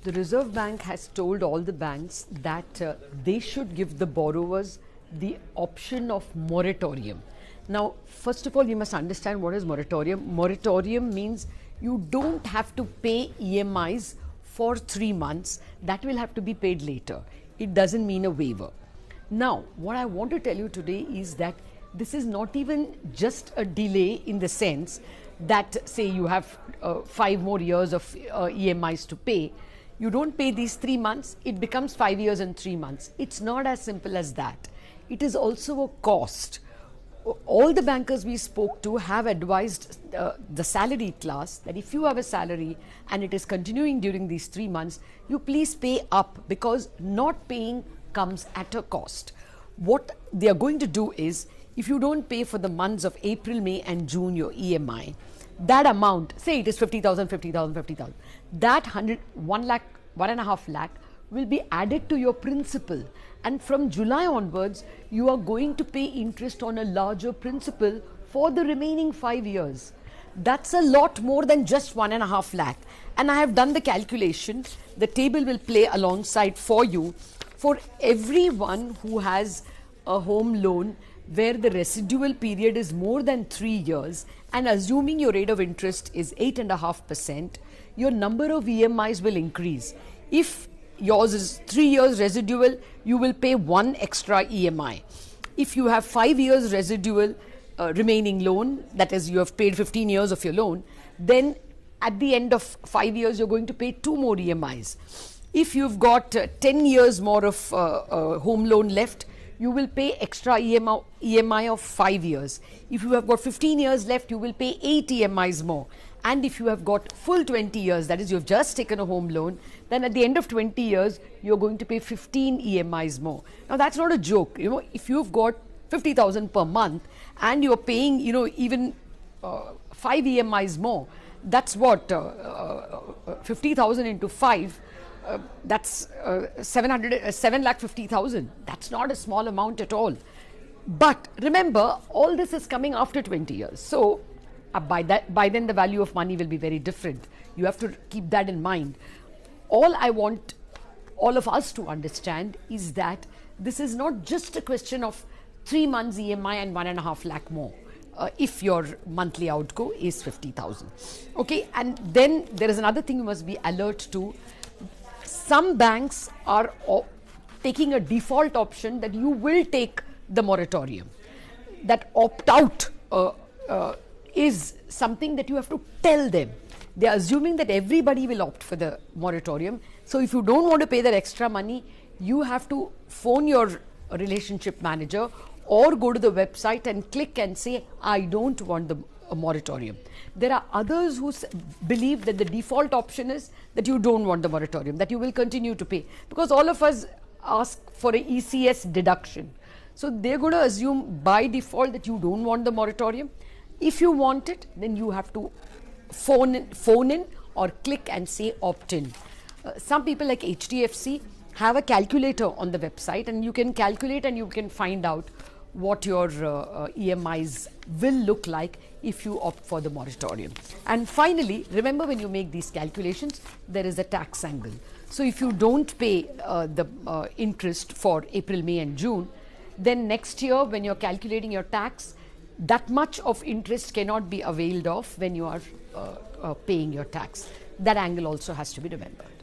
The Reserve Bank has told all the banks that they should give the borrowers the option of moratorium. Now, first of all, you must understand what is moratorium. Moratorium means you don't have to pay EMIs for 3 months. That will have to be paid later. It doesn't mean a waiver. Now, what I want to tell you today is that this is not even just a delay in the sense that, say, you have 5 more years of EMIs to pay. You don't pay these 3 months, it becomes 5 years and 3 months. It's not as simple as that. It is also a cost. All the bankers we spoke to have advised the salaried class that if you have a salary and it is continuing during these 3 months, you please pay up, because not paying comes at a cost. What they are going to do is, if you don't pay for the months of April, May and June your EMI, that amount, say it is 50,000, 50,000, 50,000, that 1 lakh, 1.5 lakh will be added to your principal, and from July onwards you are going to pay interest on a larger principal for the remaining 5 years. That's a lot more than just 1.5 lakh, and I have done the calculation. The table will play alongside for you. For everyone who has a home loan where the residual period is more than 3 years, and assuming your rate of interest is 8.5%, your number of EMIs will increase. If yours is 3 years residual, you will pay 1 extra EMI. If you have 5 years residual remaining loan, that is, you have paid 15 years of your loan, then at the end of 5 years you're going to pay 2 more EMIs. If you've got 10 years more of home loan left, you will pay extra EMI of 5 years. If you have got 15 years left, you will pay 8 EMIs more. And if you have got full 20 years, that is, you have just taken a home loan, then at the end of 20 years, you're going to pay 15 EMIs more. Now, that's not a joke. You know, if you've got 50,000 per month and you're paying, even 5 EMIs more, that's what, 50,000 into 5, that's 7,50,000. That's not a small amount at all. But remember, all this is coming after 20 years. So by then the value of money will be very different. You have to keep that in mind. All I want all of us to understand is that this is not just a question of 3 months EMI and 1.5 lakh more. If your monthly outgo is 50,000. Okay, and then there is another thing you must be alert to. Some banks are taking a default option that you will take the moratorium. That opt-out is something that you have to tell them. They are assuming that everybody will opt for the moratorium. So if you don't want to pay that extra money, you have to phone your relationship manager or go to the website and click and say, I don't want the moratorium. There are others who believe that the default option is that you don't want the moratorium, that you will continue to pay, because all of us ask for a ECS deduction. So they're going to assume by default that you don't want the moratorium. If you want it, then you have to phone in or click and say opt in. Some people like HDFC have a calculator on the website, and you can calculate and you can find out what your EMIs will look like if you opt for the moratorium. And finally, remember, when you make these calculations, there is a tax angle. So if you don't pay the interest for April, May and June, then next year when you're calculating your tax, that much of interest cannot be availed of when you are paying your tax. That angle also has to be remembered.